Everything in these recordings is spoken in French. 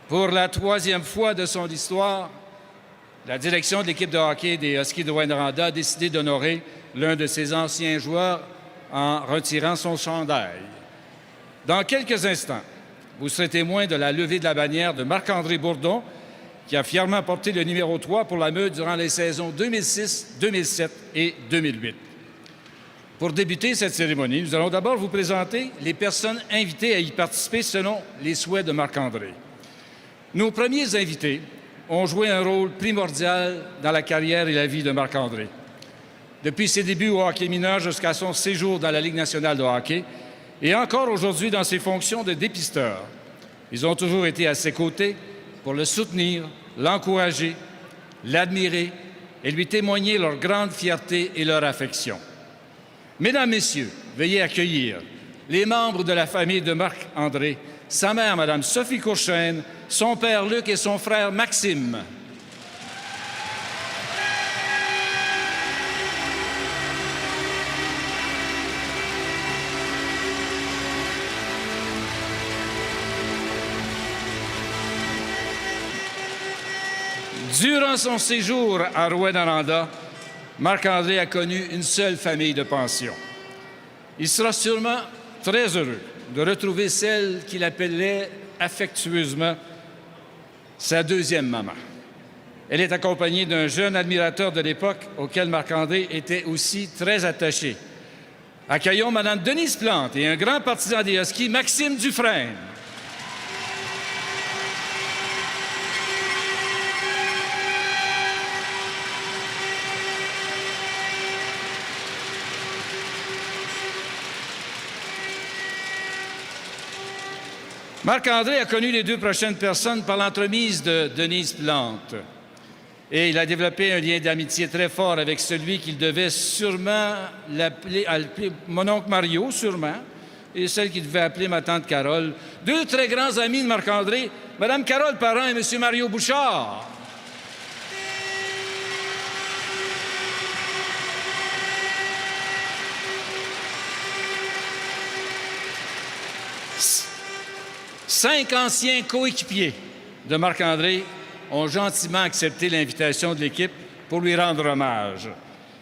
Pour la troisième fois de son histoire, la direction de l'équipe de hockey des Huskies de Rouyn-Noranda a décidé d'honorer l'un de ses anciens joueurs en retirant son chandail. Dans quelques instants, vous serez témoin de la levée de la bannière de Marc-André Bourdon, qui a fièrement porté le numéro 3 pour la Meute durant les saisons 2006, 2007 et 2008. Pour débuter cette cérémonie, nous allons d'abord vous présenter les personnes invitées à y participer selon les souhaits de Marc-André. Nos premiers invités ont joué un rôle primordial dans la carrière et la vie de Marc-André. Depuis ses débuts au hockey mineur jusqu'à son séjour dans la Ligue nationale de hockey, et encore aujourd'hui dans ses fonctions de dépisteur, ils ont toujours été à ses côtés pour le soutenir, l'encourager, l'admirer et lui témoigner leur grande fierté et leur affection. Mesdames, Messieurs, veuillez accueillir les membres de la famille de Marc-André, sa mère, Mme Sophie Courchaine, son père Luc et son frère Maxime. Durant son séjour à Rouyn-Noranda, Marc-André a connu une seule famille de pension. Il sera sûrement très heureux de retrouver celle qu'il appelait affectueusement sa deuxième maman. Elle est accompagnée d'un jeune admirateur de l'époque auquel Marc-André était aussi très attaché. Accueillons Mme Denise Plante et un grand partisan des Huskies, Maxime Dufresne. Marc-André a connu les deux prochaines personnes par l'entremise de Denise Plante. Et il a développé un lien d'amitié très fort avec celui qu'il devait sûrement l'appeler mon oncle Mario, sûrement, et celle qu'il devait appeler ma tante Carole. Deux très grands amis de Marc-André, Mme Carole Parent et M. Mario Bouchard. Cinq anciens coéquipiers de Marc-André ont gentiment accepté l'invitation de l'équipe pour lui rendre hommage.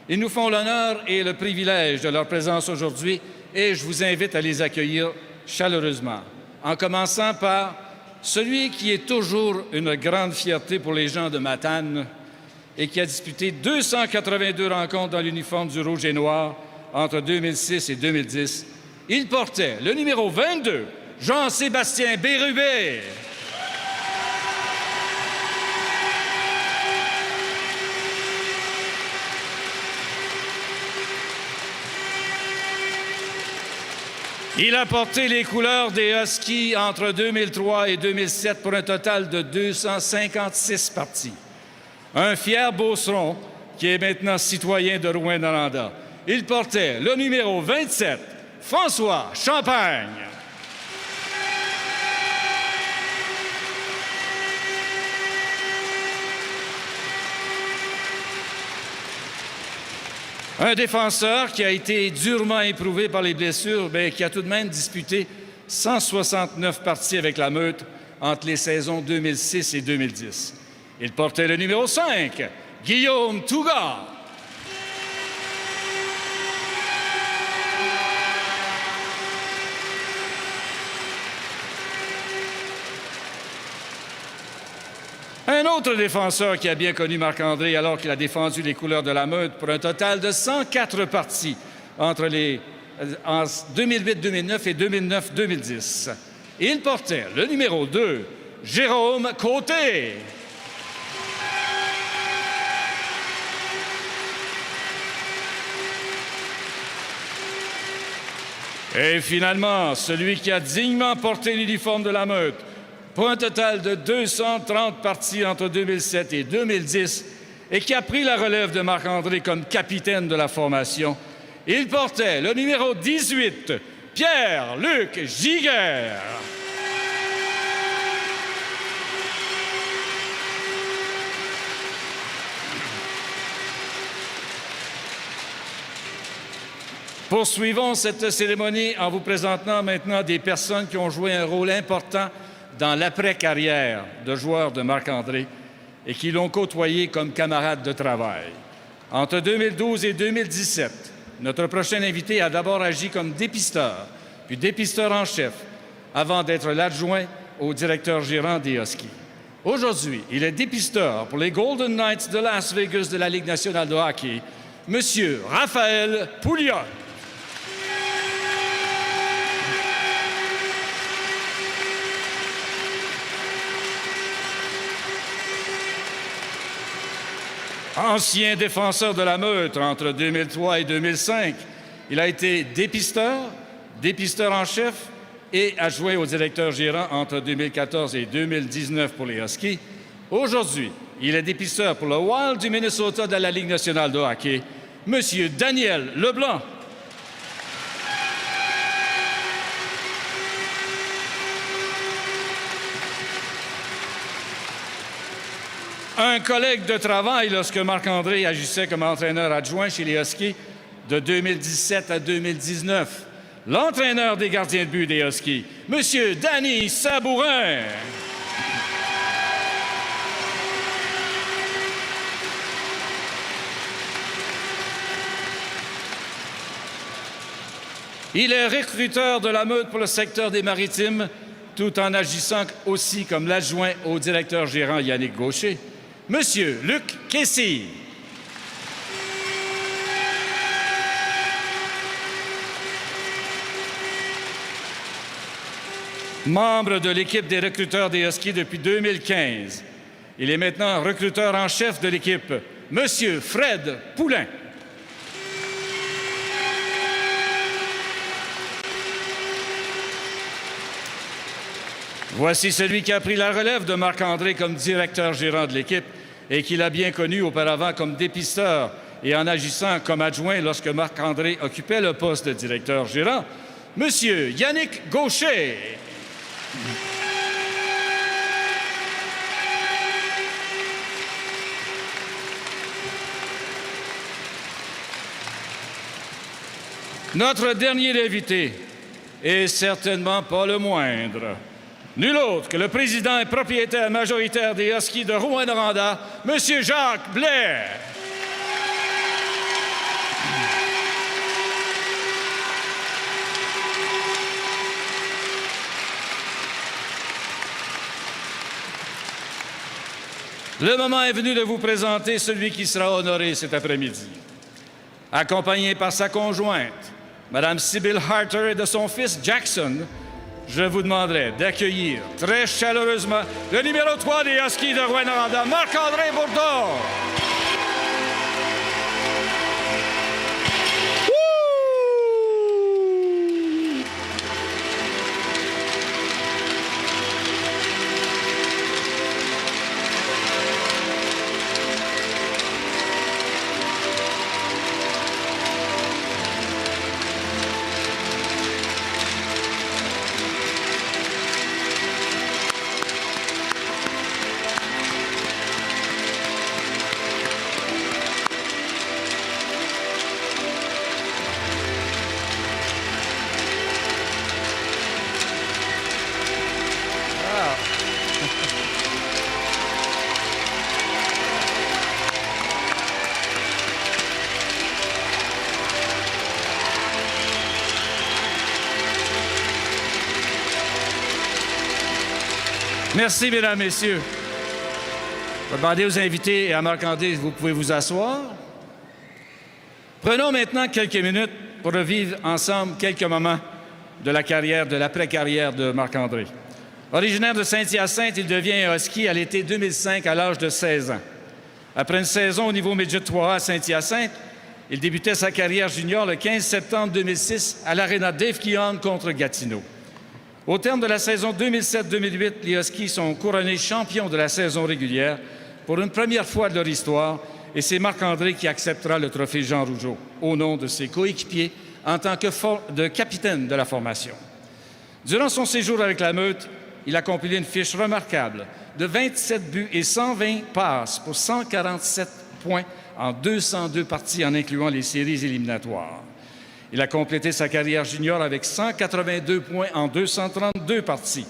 Ils nous font l'honneur et le privilège de leur présence aujourd'hui et je vous invite à les accueillir chaleureusement. En commençant par celui qui est toujours une grande fierté pour les gens de Matane et qui a disputé 282 rencontres dans l'uniforme du rouge et noir entre 2006 et 2010. Il portait le numéro 22, Jean-Sébastien Bérubé. Il a porté les couleurs des Huskies entre 2003 et 2007 pour un total de 256 parties. Un fier beauceron qui est maintenant citoyen de Rouyn-Noranda. Il portait le numéro 27, François Champagne. Un défenseur qui a été durement éprouvé par les blessures, mais qui a tout de même disputé 169 parties avec la Meute entre les saisons 2006 et 2010. Il portait le numéro 5, Guillaume Touga. Un autre défenseur qui a bien connu Marc-André alors qu'il a défendu les couleurs de la Meute pour un total de 104 parties entre en 2008-2009 et 2009-2010. Il portait le numéro 2, Jérôme Côté. Et finalement, celui qui a dignement porté l'uniforme de la Meute pour un total de 230 parties entre 2007 et 2010 et qui a pris la relève de Marc-André comme capitaine de la formation. Il portait le numéro 18, Pierre-Luc Giguère. Poursuivons cette cérémonie en vous présentant maintenant des personnes qui ont joué un rôle important dans l'après-carrière de joueurs de Marc-André et qui l'ont côtoyé comme camarade de travail. Entre 2012 et 2017, notre prochain invité a d'abord agi comme dépisteur, puis dépisteur en chef, avant d'être l'adjoint au directeur gérant des Huskies. Aujourd'hui, il est dépisteur pour les Golden Knights de Las Vegas de la Ligue nationale de hockey, Monsieur Raphaël Pouliot. Ancien défenseur de la Meute entre 2003 et 2005, il a été dépisteur, dépisteur en chef et adjoint au directeur gérant entre 2014 et 2019 pour les Huskies. Aujourd'hui, il est dépisteur pour le Wild du Minnesota de la Ligue nationale de hockey, Monsieur Daniel Leblanc. Un collègue de travail lorsque Marc-André agissait comme entraîneur adjoint chez les Huskies de 2017 à 2019. L'entraîneur des gardiens de but des Huskies, Monsieur Danny Sabourin. Il est recruteur de la Meute pour le secteur des Maritimes, tout en agissant aussi comme l'adjoint au directeur gérant Yannick Gaucher, Monsieur Luc Kessy. Membre de l'équipe des recruteurs des Huskies depuis 2015. Il est maintenant recruteur en chef de l'équipe, Monsieur Fred Poulain. Voici celui qui a pris la relève de Marc-André comme directeur gérant de l'équipe et qui l'a bien connu auparavant comme dépisteur et en agissant comme adjoint lorsque Marc-André occupait le poste de directeur gérant, Monsieur Yannick Gaucher. Notre dernier invité est certainement pas le moindre. Nul autre que le président et propriétaire majoritaire des Huskies de Rouyn-Noranda, Monsieur Jacques Blair. Le moment est venu de vous présenter celui qui sera honoré cet après-midi. Accompagné par sa conjointe, Mme Sybil Harter, et de son fils Jackson, je vous demanderai d'accueillir très chaleureusement le numéro 3 des Huskies de Rouyn-Noranda, Marc-André Bourdon. Merci, Mesdames, Messieurs. Je vais demander aux invités et à Marc-André, vous pouvez vous asseoir. Prenons maintenant quelques minutes pour revivre ensemble quelques moments de la carrière, de l'après-carrière de Marc-André. Originaire de Saint-Hyacinthe, il devient un Husky à l'été 2005 à l'âge de 16 ans. Après une saison au niveau Midget 3A à Saint-Hyacinthe, il débutait sa carrière junior le 15 septembre 2006 à l'Arena Dave Keon contre Gatineau. Au terme de la saison 2007-2008, les Huskies sont couronnés champions de la saison régulière pour une première fois de leur histoire, et c'est Marc-André qui acceptera le trophée Jean Rougeau au nom de ses coéquipiers en tant que capitaine de la formation. Durant son séjour avec la Meute, il accomplit une fiche remarquable de 27 buts et 120 passes pour 147 points en 202 parties en incluant les séries éliminatoires. Il a complété sa carrière junior avec 182 points en 232 parties.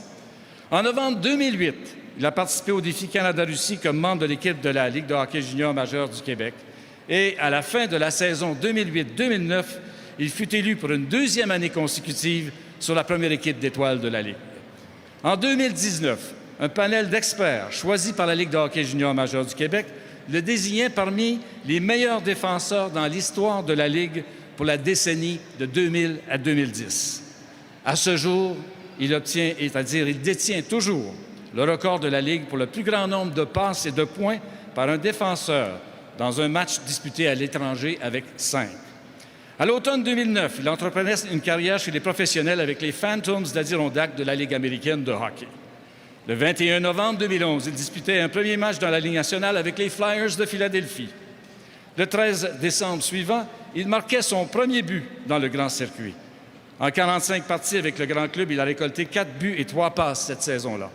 En novembre 2008, il a participé au défi Canada-Russie comme membre de l'équipe de la Ligue de hockey junior majeur du Québec. Et à la fin de la saison 2008-2009, il fut élu pour une deuxième année consécutive sur la première équipe d'étoiles de la Ligue. En 2019, un panel d'experts choisi par la Ligue de hockey junior majeur du Québec le désignait parmi les meilleurs défenseurs dans l'histoire de la Ligue pour la décennie de 2000 à 2010. À ce jour, il détient toujours le record de la Ligue pour le plus grand nombre de passes et de points par un défenseur dans un match disputé à l'étranger avec 5. À l'automne 2009, il entreprenait une carrière chez les professionnels avec les Phantoms d'Adirondack de la Ligue américaine de hockey. Le 21 novembre 2011, il disputait un premier match dans la Ligue nationale avec les Flyers de Philadelphie. Le 13 décembre suivant, il marquait son premier but dans le grand circuit. En 45 parties avec le grand club, il a récolté 4 buts et 3 passes cette saison-là.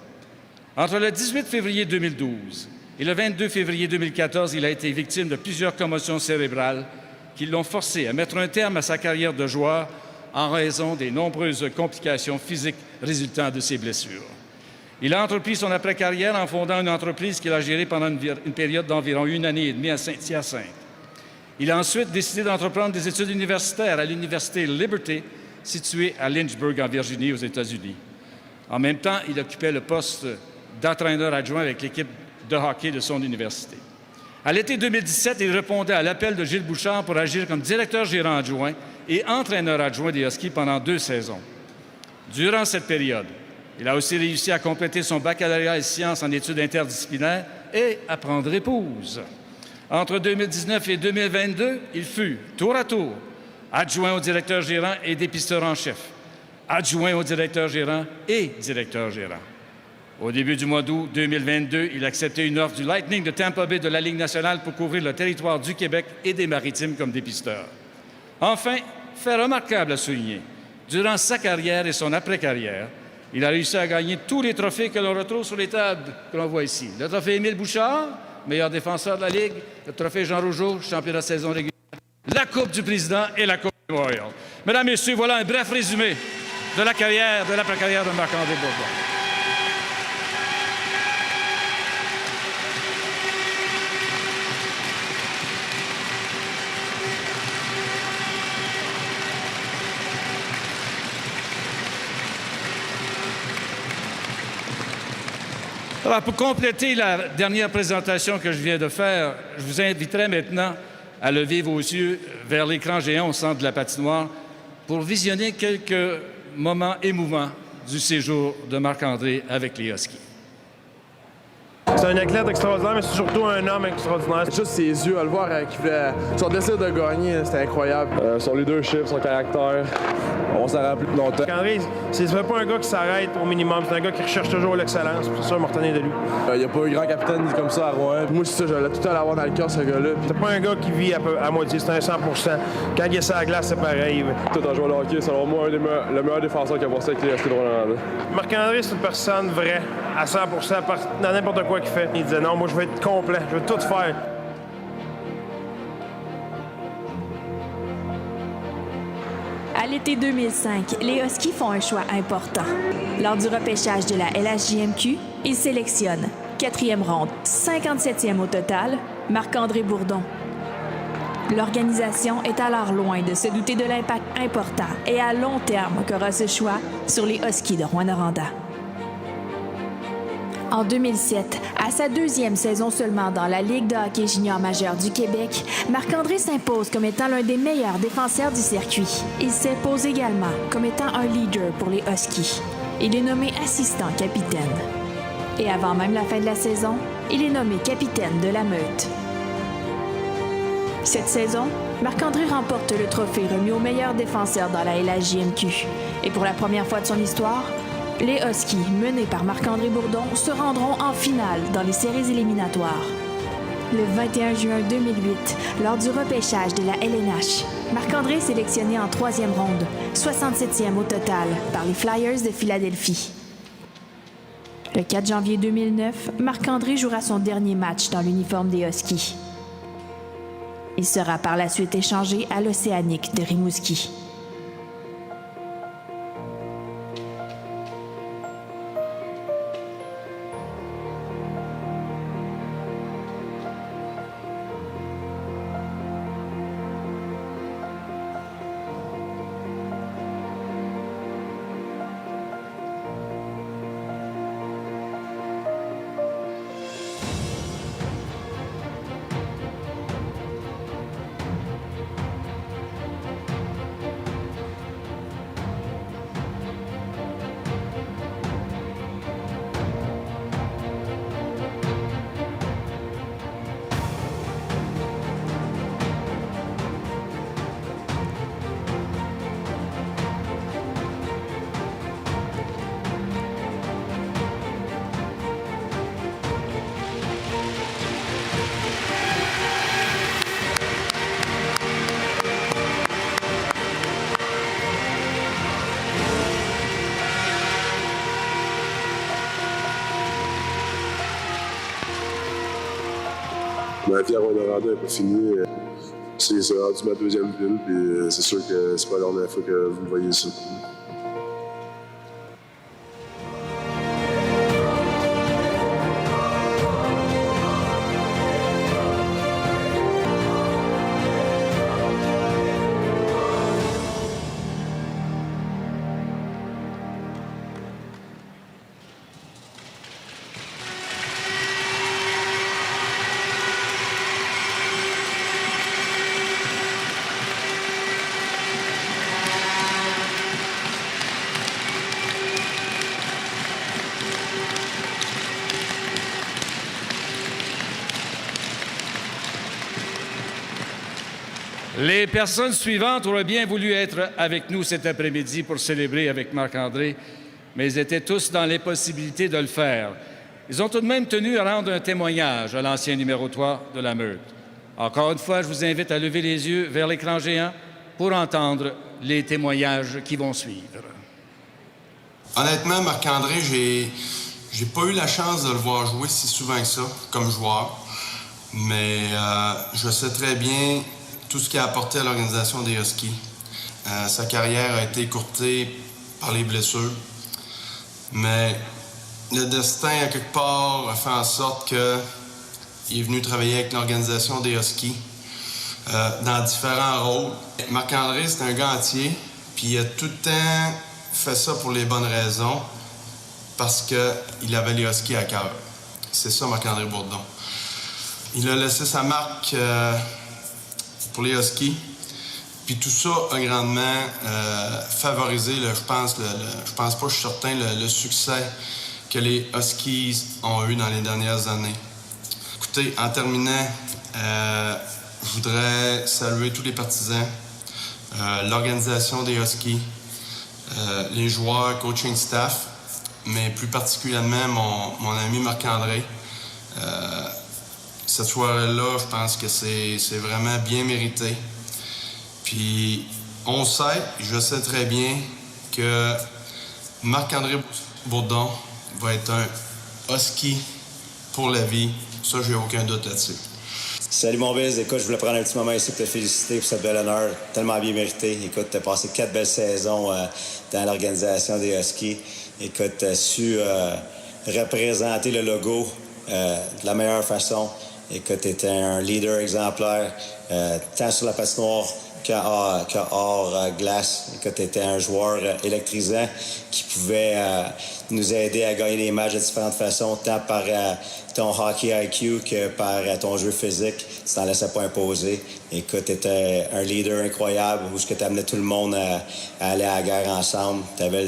Entre le 18 février 2012 et le 22 février 2014, il a été victime de plusieurs commotions cérébrales qui l'ont forcé à mettre un terme à sa carrière de joueur en raison des nombreuses complications physiques résultant de ses blessures. Il a entrepris son après-carrière en fondant une entreprise qu'il a gérée pendant une période d'environ 1 année et demie à Saint-Hyacinthe. Il a ensuite décidé d'entreprendre des études universitaires à l'Université Liberty, située à Lynchburg, en Virginie, aux États-Unis. En même temps, il occupait le poste d'entraîneur adjoint avec l'équipe de hockey de son université. À l'été 2017, il répondait à l'appel de Gilles Bouchard pour agir comme directeur gérant adjoint et entraîneur adjoint des Huskies pendant 2 saisons. Durant cette période, il a aussi réussi à compléter son baccalauréat et sciences en études interdisciplinaires et à prendre épouse. Entre 2019 et 2022, il fut, tour à tour, adjoint au directeur gérant et dépisteur en chef, adjoint au directeur gérant et directeur gérant. Au début du mois d'août 2022, il a accepté une offre du Lightning de Tampa Bay de la Ligue nationale pour couvrir le territoire du Québec et des Maritimes comme dépisteur. Enfin, fait remarquable à souligner, durant sa carrière et son après-carrière, il a réussi à gagner tous les trophées que l'on retrouve sur les tables que l'on voit ici. Le trophée Émile Bouchard, meilleur défenseur de la Ligue, le trophée Jean Rougeau, championnat de saison régulière, la Coupe du Président et la Coupe Memorial. Mesdames, Messieurs, voilà un bref résumé de la carrière, de l'après-carrière de Marc-André Bourdon. Alors, pour compléter la dernière présentation que je viens de faire, je vous inviterai maintenant à lever vos yeux vers l'écran géant au centre de la patinoire pour visionner quelques moments émouvants du séjour de Marc-André avec les Huskies. C'est un athlète extraordinaire, mais c'est surtout un homme extraordinaire. Juste ses yeux, à le voir, son désir de gagner, c'était incroyable. Son leadership, son caractère, on s'en rappelle plus longtemps. Marc-André, c'est pas un gars qui s'arrête au minimum, c'est un gars qui recherche toujours l'excellence. C'est ça, je me retenais de lui. Il n'y a pas eu grand capitaine comme ça à Rouen. Moi, c'est ça, j'allais tout le temps l'avoir dans le cœur, ce gars-là. C'est pas un gars qui vit à moitié, c'est un 100%. Quand il est sur la glace, c'est pareil. Tout en jouant au hockey, selon moi, le meilleur défenseur qui a passé avec les Huskies de Rouen. Marc-André, c'est une personne vraie, à 100%, dans n'importe quoi qu'il fait. Il disait non, moi je vais être complet, je vais tout faire. À l'été 2005, les Huskies font un choix important. Lors du repêchage de la LHJMQ, ils sélectionnent 4e ronde, 57e au total, Marc-André Bourdon. L'organisation est alors loin de se douter de l'impact important et à long terme qu'aura ce choix sur les Huskies de Rouyn-Noranda. En 2007, à sa 2e saison seulement dans la Ligue de hockey junior majeur du Québec, Marc-André s'impose comme étant l'un des meilleurs défenseurs du circuit. Il s'impose également comme étant un leader pour les Huskies. Il est nommé assistant capitaine. Et avant même la fin de la saison, il est nommé capitaine de la Meute. Cette saison, Marc-André remporte le trophée remis au meilleur défenseur dans la LHJMQ. Et pour la première fois de son histoire, les Huskies, menés par Marc-André Bourdon, se rendront en finale dans les séries éliminatoires. Le 21 juin 2008, lors du repêchage de la LNH, Marc-André est sélectionné en 3e ronde, 67e au total, par les Flyers de Philadelphie. Le 4 janvier 2009, Marc-André jouera son dernier match dans l'uniforme des Huskies. Il sera par la suite échangé à l'Océanique de Rimouski. Ma vie à Rouyn-Noranda n'est pas finie. C'est rendu ma deuxième ville, puis c'est sûr que c'est pas la dernière fois que vous me voyez ici. Les personnes suivantes auraient bien voulu être avec nous cet après-midi pour célébrer avec Marc-André, mais ils étaient tous dans l'impossibilité de le faire. Ils ont tout de même tenu à rendre un témoignage à l'ancien numéro 3 de la Meute. Encore une fois, je vous invite à lever les yeux vers l'écran géant pour entendre les témoignages qui vont suivre. Honnêtement, Marc-André, j'ai pas eu la chance de le voir jouer si souvent que ça, comme joueur. Mais je sais très bien tout ce qu'il a apporté à l'organisation des Huskies. Sa carrière a été écourtée par les blessures. Mais le destin, à quelque part, a fait en sorte qu'il est venu travailler avec l'organisation des Huskies dans différents rôles. Marc-André, c'est un gars entier, puis il a tout le temps fait ça pour les bonnes raisons, parce qu'il avait les Huskies à cœur. C'est ça, Marc-André Bourdon. Il a laissé sa marque pour les Huskies, puis tout ça a grandement favorisé, je pense pas, je suis certain, le succès que les Huskies ont eu dans les dernières années. Écoutez, en terminant, je voudrais saluer tous les partisans, l'organisation des Huskies, les joueurs, coaching staff, mais plus particulièrement mon ami Marc-André. Cette soirée-là, je pense que c'est vraiment bien mérité. Puis, je sais très bien que Marc-André Bourdon va être un Husky pour la vie. Ça, j'ai aucun doute là-dessus. Salut mon Biz, écoute, je voulais prendre un petit moment ici pour te féliciter pour ce bel honneur, tellement bien mérité. Écoute, tu as passé 4 belles saisons dans l'organisation des Huskies. Écoute, tu as su représenter le logo de la meilleure façon. Écoute, tu étais un leader exemplaire, tant sur la patinoire que hors glace. Écoute, tu étais un joueur électrisant qui pouvait nous aider à gagner des matchs de différentes façons, tant par ton hockey IQ que par ton jeu physique. Tu t'en laissais pas imposer. Écoute, tu étais un leader incroyable où tu amenais tout le monde à aller à la guerre ensemble. Tu avais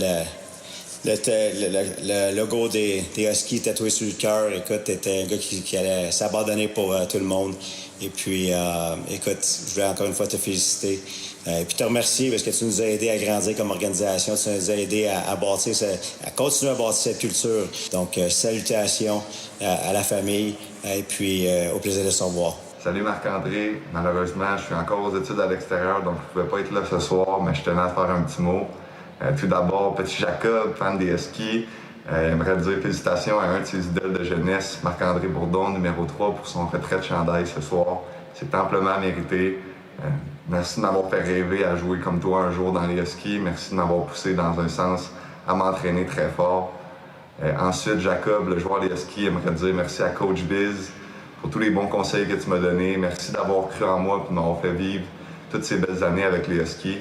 le logo des Huskies tatoué sur le cœur. Écoute, t'étais un gars qui allait s'abandonner pour tout le monde. Et puis, écoute, je voulais encore une fois te féliciter. Et puis te remercier parce que tu nous as aidés à grandir comme organisation. Tu nous as aidés à bâtir, à continuer à bâtir cette culture. Donc, salutations à la famille et puis au plaisir de se revoir. Salut Marc-André. Malheureusement, je suis encore aux études à l'extérieur, donc je ne pouvais pas être là ce soir, mais je tenais à faire un petit mot. Tout d'abord, petit Jacob, fan des Huskies, j'aimerais dire félicitations à un de ses idoles de jeunesse, Marc-André Bourdon, numéro 3, pour son retrait de chandail ce soir. C'est amplement mérité. Merci de m'avoir fait rêver à jouer comme toi un jour dans les Huskies. Merci de m'avoir poussé dans un sens à m'entraîner très fort. Ensuite, Jacob, le joueur des Huskies, aimerait dire merci à Coach Biz pour tous les bons conseils que tu m'as donnés. Merci d'avoir cru en moi et de m'avoir fait vivre toutes ces belles années avec les Huskies.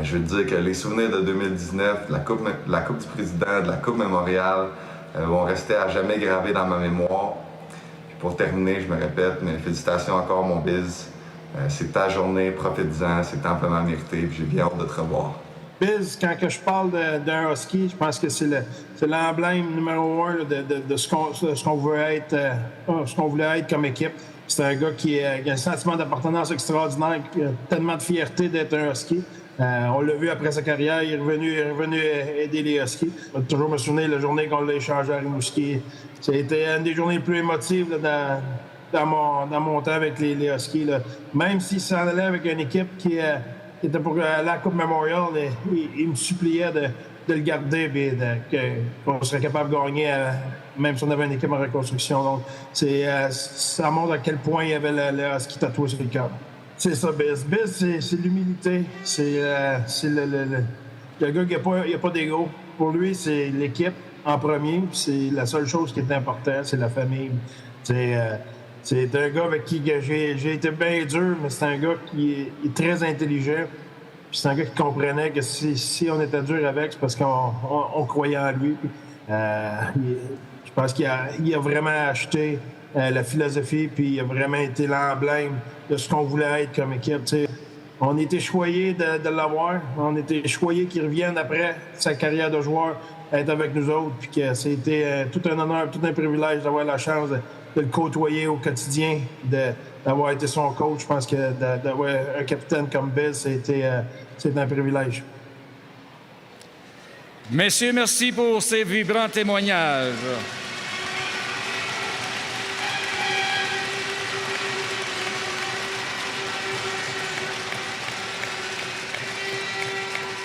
Je veux te dire que les souvenirs de 2019, de la Coupe du Président, de la Coupe Mémoriale, vont rester à jamais gravés dans ma mémoire. Puis pour terminer, je me répète, mais félicitations encore, mon Biz. C'est ta journée, profite-en, c'est amplement mérité, puis j'ai bien hâte de te revoir. Biz, quand que je parle d'un Husky, je pense que c'est l'emblème numéro 1 de ce qu'on veut être, ce qu'on voulait être comme équipe. C'est un gars qui a un sentiment d'appartenance extraordinaire, qui a tellement de fierté d'être un Husky. On l'a vu après sa carrière, il est revenu aider les Huskies. Je vais toujours me souvenir de la journée qu'on l'a échangé à Rimouski. C'était une des journées les plus émotives là, dans mon temps avec les Huskies. Là. Même s'il s'en allait avec une équipe qui était pour la Coupe Memorial, il me suppliait le garder et qu'on serait capable de gagner, même si on avait une équipe en reconstruction. Donc, ça montre à quel point il y avait le husky tatoué sur le cœur. C'est ça, Biz. Biz, c'est l'humilité. C'est le gars qui n'a pas d'ego. Pour lui, c'est l'équipe en premier. C'est la seule chose qui est importante, c'est la famille. C'est un gars avec qui j'ai été bien dur, mais c'est un gars qui est très intelligent. Puis c'est un gars qui comprenait que si on était dur avec, c'est parce qu'on croyait en lui. Je pense qu'il a vraiment acheté la philosophie, puis il a vraiment été l'emblème de ce qu'on voulait être comme équipe. T'sais. On était choyés de l'avoir. On était choyés qu'il revienne après sa carrière de joueur, être avec nous autres. Puis que c'était tout un honneur, tout un privilège d'avoir la chance de le côtoyer au quotidien, d'avoir été son coach. Je pense que d'avoir un capitaine comme Bill, c'est un privilège. Messieurs, merci pour ces vibrants témoignages.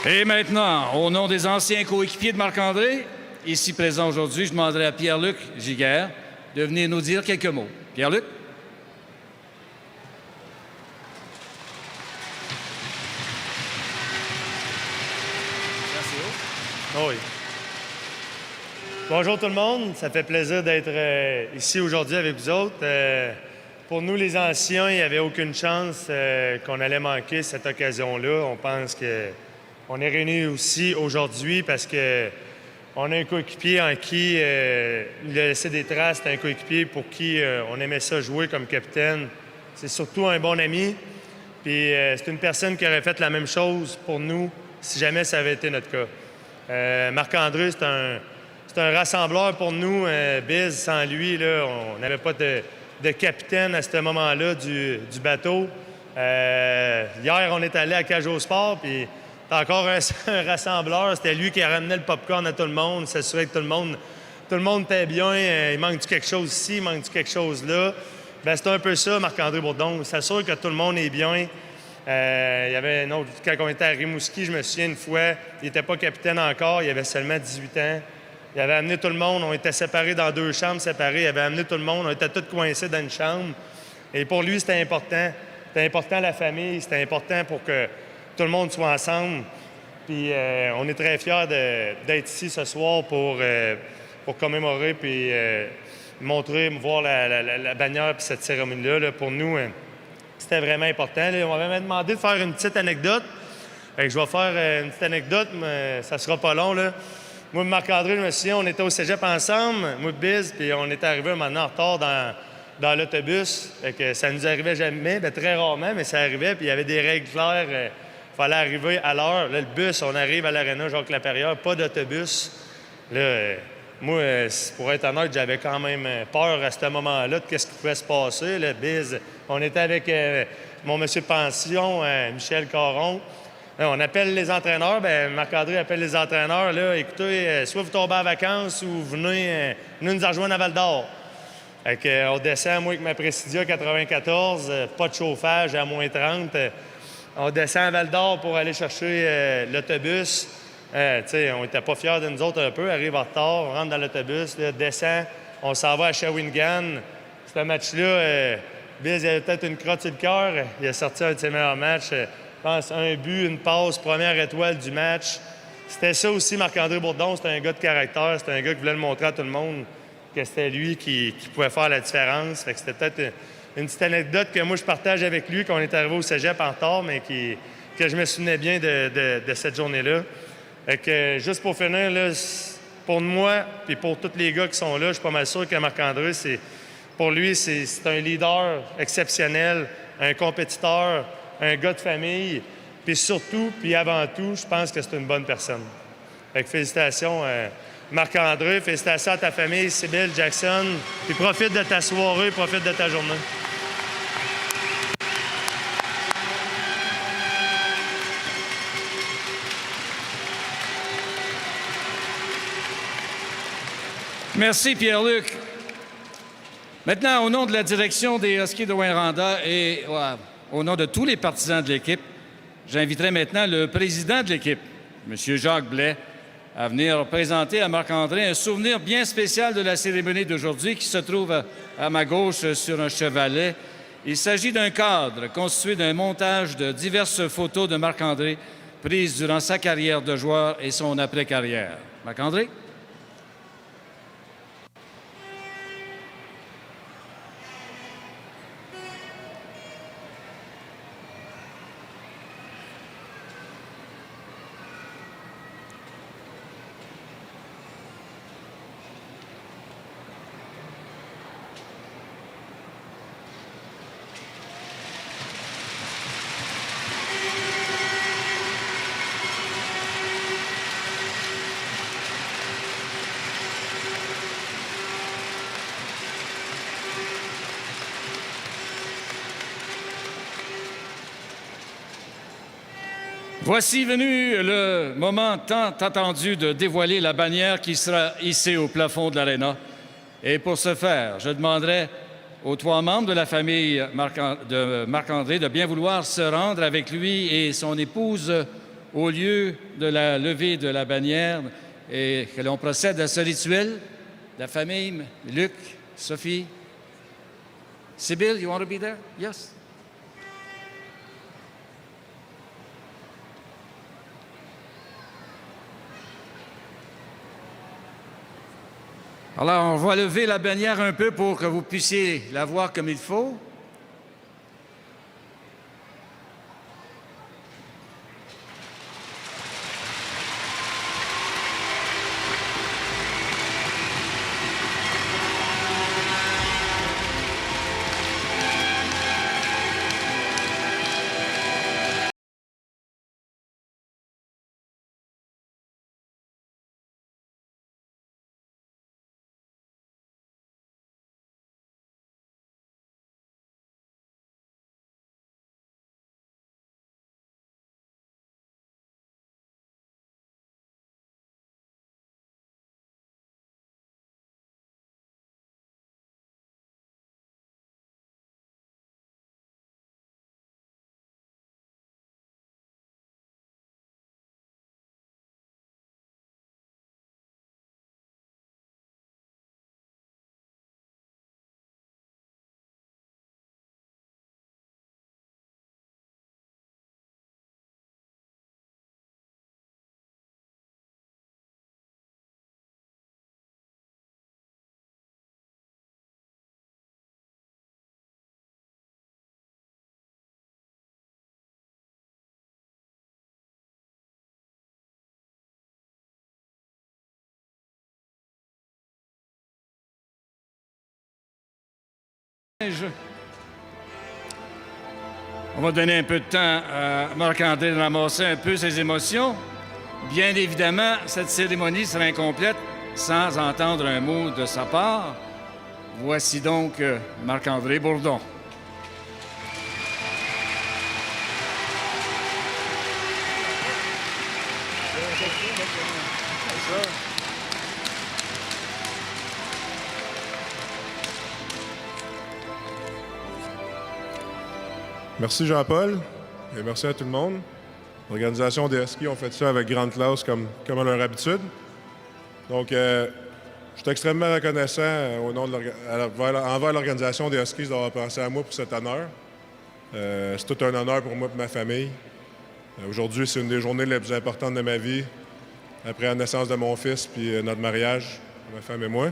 Et maintenant, au nom des anciens coéquipiers de Marc-André, ici présents aujourd'hui, je demanderai à Pierre-Luc Giguère de venir nous dire quelques mots. Pierre-Luc? Oui. Bonjour tout le monde, ça fait plaisir d'être ici aujourd'hui avec vous autres. Pour nous, les anciens, il n'y avait aucune chance qu'on allait manquer cette occasion-là. On pense qu'on est réunis aussi aujourd'hui parce qu'on a un coéquipier en qui il a laissé des traces. C'est un coéquipier pour qui on aimait ça jouer comme capitaine. C'est surtout un bon ami. Puis c'est une personne qui aurait fait la même chose pour nous si jamais ça avait été notre cas. Marc-André, c'est un rassembleur pour nous. Biz, sans lui, là, on n'avait pas de capitaine à ce moment-là du bateau. Hier, on est allé à Cage au Sport, puis c'était encore un rassembleur. C'était lui qui ramenait le popcorn à tout le monde, s'assurait que tout le monde était bien. Il manque-tu quelque chose ici, il manque-tu quelque chose là. Bien, c'est un peu ça, Marc-André Bourdon. Il s'assure que tout le monde est bien. Il y avait un autre, quand on était à Rimouski, je me souviens une fois, il n'était pas capitaine encore, il avait seulement 18 ans. Il avait amené tout le monde, on était séparés dans 2 chambres séparées, il avait amené tout le monde, on était tous coincés dans une chambre. Et pour lui, c'était important. C'était important la famille, c'était important pour que tout le monde soit ensemble. Puis on est très fiers d'être ici ce soir pour commémorer puis voir la bannière puis cette cérémonie-là. Là, pour nous, c'était vraiment important. Là, on m'avait demandé de faire une petite anecdote. Je vais faire une petite anecdote, mais ça sera pas long. Là. Moi et Marc-André, je me souviens, on était au cégep ensemble, moi et Biz, puis on était arrivés un moment en retard dans l'autobus. Ça nous arrivait jamais, bien, très rarement, mais ça arrivait, puis il y avait des règles claires. Il fallait arriver à l'heure. Là, le bus, on arrive à l'aréna Jacques-Lapérière, pas d'autobus. Là, moi, pour être honnête, j'avais quand même peur à ce moment-là de ce qui pouvait se passer. Là, Biz, on était avec mon monsieur de pension, Michel Caron. Là, on appelle les entraîneurs. Bien, Marc-André appelle les entraîneurs. Là, écoutez, soit vous tombez en vacances ou venez nous rejoindre à Val-d'Or. On descend, moi, avec ma Presidia 94, pas de chauffage à moins 30. On descend à Val-d'Or pour aller chercher l'autobus. On n'était pas fiers de nous autres un peu. Arrive en retard, on rentre dans l'autobus, là, descend, on s'en va à Shawinigan. Ce match-là, Biz avait peut-être une crotte sur le cœur. Il a sorti un de ses meilleurs matchs. Je pense un but, une passe, première étoile du match. C'était ça aussi, Marc-André Bourdon. C'était un gars de caractère. C'était un gars qui voulait le montrer à tout le monde que c'était lui qui pouvait faire la différence. Fait que c'était peut-être une petite anecdote que moi, je partage avec lui quand on est arrivé au cégep en retard, mais que je me souvenais bien de cette journée-là. Fait que, juste pour finir, là, pour moi et pour tous les gars qui sont là, je suis pas mal sûr que Marc-André, pour lui, c'est un leader exceptionnel, un compétiteur, un gars de famille, puis surtout, puis avant tout, je pense que c'est une bonne personne. Fait que félicitations, Marc-André, félicitations à ta famille, Sybil, Jackson, puis profite de ta soirée, profite de ta journée. Merci, Pierre-Luc. Maintenant, au nom de la direction des Huskies de Rouyn-Noranda et au nom de tous les partisans de l'équipe, j'inviterai maintenant le président de l'équipe, M. Jacques Blais, à venir présenter à Marc-André un souvenir bien spécial de la cérémonie d'aujourd'hui qui se trouve à ma gauche sur un chevalet. Il s'agit d'un cadre constitué d'un montage de diverses photos de Marc-André prises durant sa carrière de joueur et son après-carrière. Marc-André? Voici venu le moment tant attendu de dévoiler la bannière qui sera hissée au plafond de l'aréna. Et pour ce faire, je demanderai aux 3 membres de la famille de Marc-André de bien vouloir se rendre avec lui et son épouse au lieu de la levée de la bannière et que l'on procède à ce rituel. La famille, Luc, Sophie, Sybil, you want to be there? Yes. Alors, on va lever la bannière un peu pour que vous puissiez la voir comme il faut. On va donner un peu de temps à Marc-André de ramasser un peu ses émotions. Bien évidemment, cette cérémonie sera incomplète sans entendre un mot de sa part. Voici donc Marc-André Bourdon. Merci Jean-Paul et merci à tout le monde. L'organisation des Huskies ont fait ça avec grande classe comme à leur habitude. Donc, je suis extrêmement reconnaissant envers l'organisation des Huskies d'avoir pensé à moi pour cet honneur. C'est tout un honneur pour moi et ma famille. Aujourd'hui, c'est une des journées les plus importantes de ma vie, après la naissance de mon fils puis notre mariage, ma femme et moi.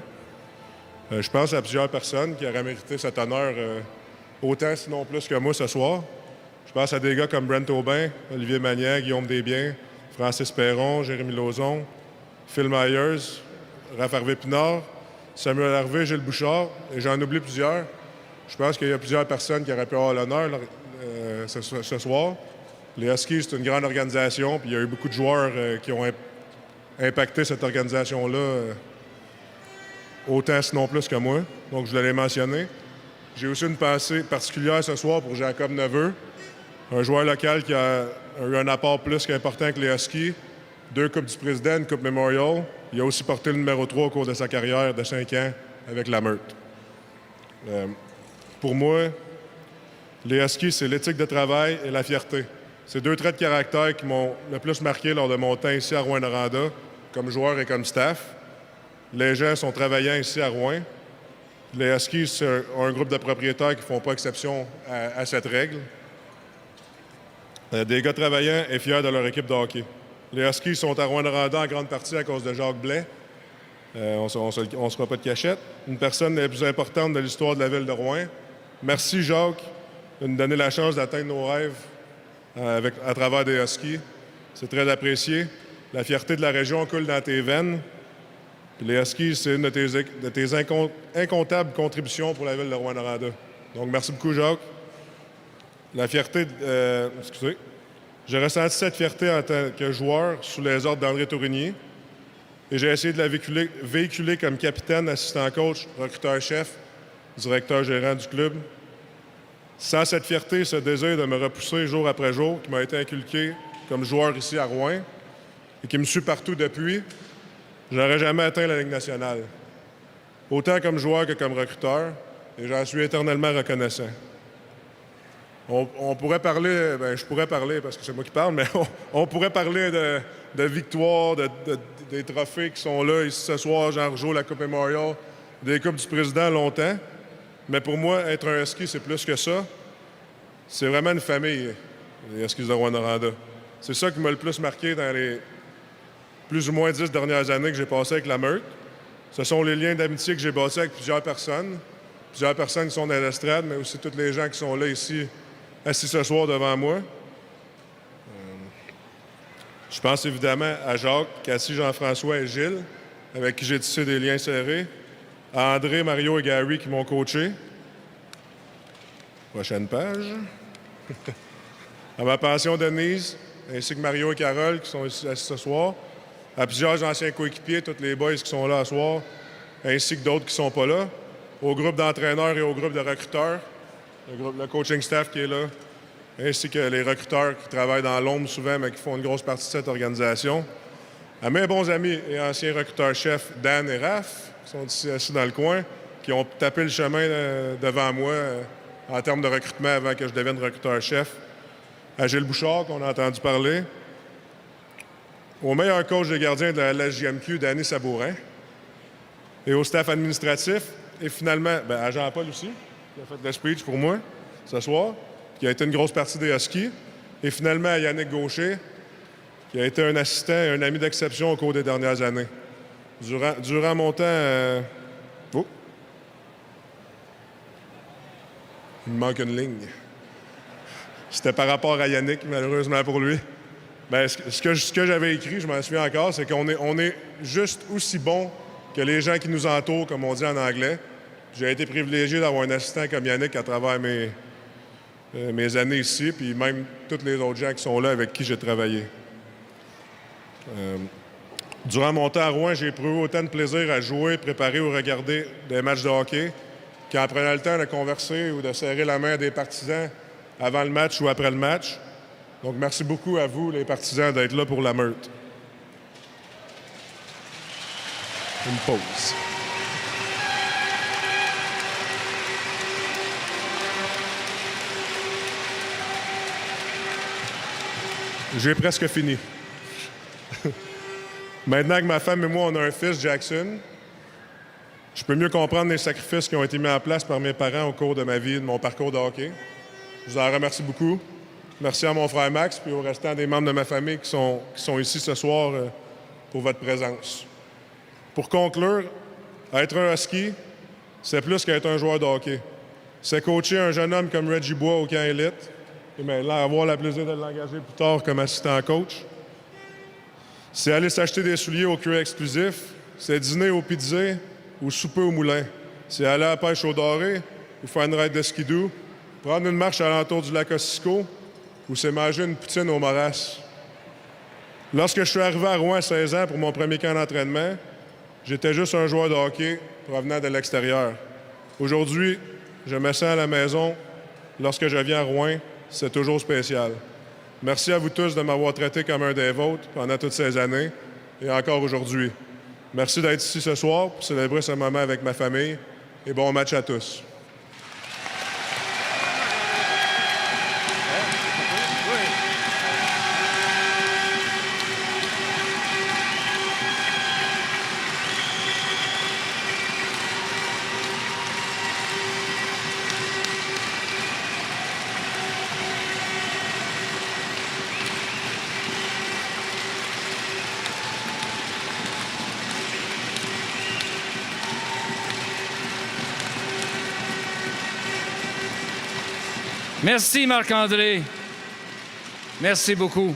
Je pense à plusieurs personnes qui auraient mérité cet honneur autant, sinon plus que moi ce soir. Je pense à des gars comme Brent Aubin, Olivier Magnan, Guillaume Desbiens, Francis Perron, Jérémy Lauzon, Phil Myers, Raph Harvey-Pinard, Samuel Harvey, Gilles Bouchard, et j'en oublie plusieurs. Je pense qu'il y a plusieurs personnes qui auraient pu avoir l'honneur ce soir. Les Huskies, c'est une grande organisation, puis il y a eu beaucoup de joueurs qui ont impacté cette organisation-là autant, sinon plus que moi. Donc, je voulais les mentionner. J'ai aussi une pensée particulière ce soir pour Jacob Neveu, un joueur local qui a eu un apport plus qu'important que les Huskies. 2 Coupes du Président, une Coupe Memorial. Il a aussi porté le numéro 3 au cours de sa carrière de 5 ans avec la Meurthe. Pour moi, les Huskies, c'est l'éthique de travail et la fierté. C'est 2 traits de caractère qui m'ont le plus marqué lors de mon temps ici à Rouyn-Noranda. comme joueurs et comme staff. Les gens sont travaillants ici à Rouen. Les Huskies, c'est un groupe de propriétaires qui ne font pas exception à cette règle. Des gars travaillants et fiers de leur équipe de hockey. Les Huskies sont à Rouyn-Noranda en grande partie à cause de Jacques Blais. On ne se fera pas de cachette. Une personne des plus importantes de l'histoire de la ville de Rouen. Merci, Jacques, de nous donner la chance d'atteindre nos rêves à travers des Huskies. C'est très apprécié. La fierté de la région coule dans tes veines. Puis les Huskies, c'est une de tes incomptables contributions pour la ville de Rouyn-Noranda. Donc, merci beaucoup, Jacques. La fierté... excusez. J'ai ressenti cette fierté en tant que joueur sous les ordres d'André Tourigny. Et j'ai essayé de la véhiculer comme capitaine, assistant-coach, recruteur-chef, directeur-gérant du club. Sans cette fierté, ce désir de me repousser jour après jour qui m'a été inculqué comme joueur ici à Rouen et qui me suit partout depuis, je n'aurais jamais atteint la Ligue nationale. Autant comme joueur que comme recruteur, et j'en suis éternellement reconnaissant. On pourrait parler, je pourrais parler parce que c'est moi qui parle, mais on pourrait parler de victoires, des trophées qui sont là ici ce soir, Jean Rougeau, la Coupe Memorial, des Coupes du Président longtemps. Mais pour moi, être un Husky, c'est plus que ça. C'est vraiment une famille, les Huskies de Rouyn-Noranda. C'est ça qui m'a le plus marqué dans les plus ou moins 10 dernières années que j'ai passées avec la Meurthe. Ce sont les liens d'amitié que j'ai bâtis avec plusieurs personnes qui sont dans l'estrade, mais aussi tous les gens qui sont là ici, assis ce soir devant moi. Je pense évidemment à Jacques, Cassie, Jean-François et Gilles, avec qui j'ai tissé des liens serrés, à André, Mario et Gary qui m'ont coaché. Prochaine page. À ma pension Denise, ainsi que Mario et Carole qui sont ici assis ce soir, à plusieurs anciens coéquipiers, tous les boys qui sont là ce soir, ainsi que d'autres qui ne sont pas là, au groupe d'entraîneurs et au groupe de recruteurs, le coaching staff qui est là, ainsi que les recruteurs qui travaillent dans l'ombre souvent, mais qui font une grosse partie de cette organisation. À mes bons amis et anciens recruteurs-chefs, Dan et Raph, qui sont ici assis dans le coin, qui ont tapé le chemin devant moi en termes de recrutement avant que je devienne recruteur-chef. À Gilles Bouchard, qu'on a entendu parler. Au meilleur coach des gardiens de la LHJMQ, Danny Sabourin. Et au staff administratif. Et finalement, à Jean-Paul aussi, qui a fait le speech pour moi ce soir, qui a été une grosse partie des Huskies. Et finalement, à Yannick Gaucher, qui a été un assistant et un ami d'exception au cours des dernières années. Durant mon temps... Il me manque une ligne. C'était par rapport à Yannick, malheureusement pour lui. Ce que j'avais écrit, je m'en souviens encore, c'est qu'on est juste aussi bon que les gens qui nous entourent, comme on dit en anglais. J'ai été privilégié d'avoir un assistant comme Yannick à travers mes années ici, puis même tous les autres gens qui sont là avec qui j'ai travaillé. Durant mon temps à Rouen, j'ai éprouvé autant de plaisir à jouer, préparer ou regarder des matchs de hockey qu'en prenant le temps de converser ou de serrer la main des partisans avant le match ou après le match. Donc, merci beaucoup à vous, les partisans, d'être là pour la Meurthe. Une pause. J'ai presque fini. Maintenant que ma femme et moi, on a un fils, Jackson, je peux mieux comprendre les sacrifices qui ont été mis en place par mes parents au cours de ma vie, de mon parcours de hockey. Je vous en remercie beaucoup. Merci à mon frère Max et au restant des membres de ma famille qui sont ici ce soir pour votre présence. Pour conclure, être un Husky, c'est plus qu'être un joueur de hockey. C'est coacher un jeune homme comme Reggie Bois au camp élite et maintenant avoir le plaisir de l'engager plus tard comme assistant coach. C'est aller s'acheter des souliers au cuir exclusif. C'est dîner au pizza ou souper au moulin. C'est aller à la pêche au doré ou faire une ride de skidoo, prendre une marche alentour du lac Ossisco ou c'est manger une poutine au Moras. Lorsque je suis arrivé à Rouen à 16 ans pour mon premier camp d'entraînement, j'étais juste un joueur de hockey provenant de l'extérieur. Aujourd'hui, je me sens à la maison. Lorsque je viens à Rouen, c'est toujours spécial. Merci à vous tous de m'avoir traité comme un des vôtres pendant toutes ces années et encore aujourd'hui. Merci d'être ici ce soir pour célébrer ce moment avec ma famille et bon match à tous. Merci, Marc-André. Merci beaucoup.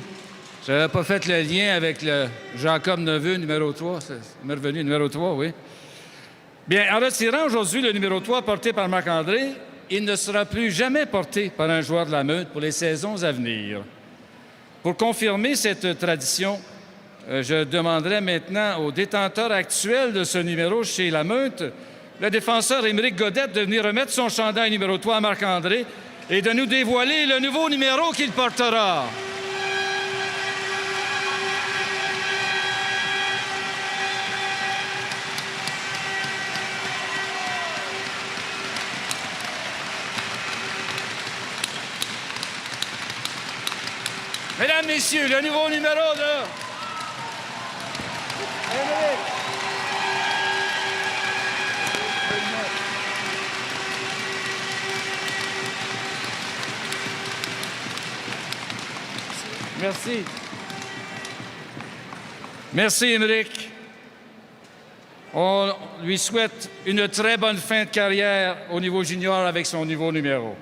Je n'avais pas fait le lien avec le Jacob Neveu, numéro 3. C'est revenu, numéro 3, oui. Bien, en retirant aujourd'hui le numéro 3 porté par Marc-André, il ne sera plus jamais porté par un joueur de la Meute pour les saisons à venir. Pour confirmer cette tradition, je demanderai maintenant au détenteur actuel de ce numéro chez la Meute, le défenseur Émeric Godette, de venir remettre son chandail numéro 3 à Marc-André et de nous dévoiler le nouveau numéro qu'il portera. Mesdames, Messieurs, le nouveau numéro de... Émeric. Merci. Merci, Émeric. On lui souhaite une très bonne fin de carrière au niveau junior avec son nouveau numéro.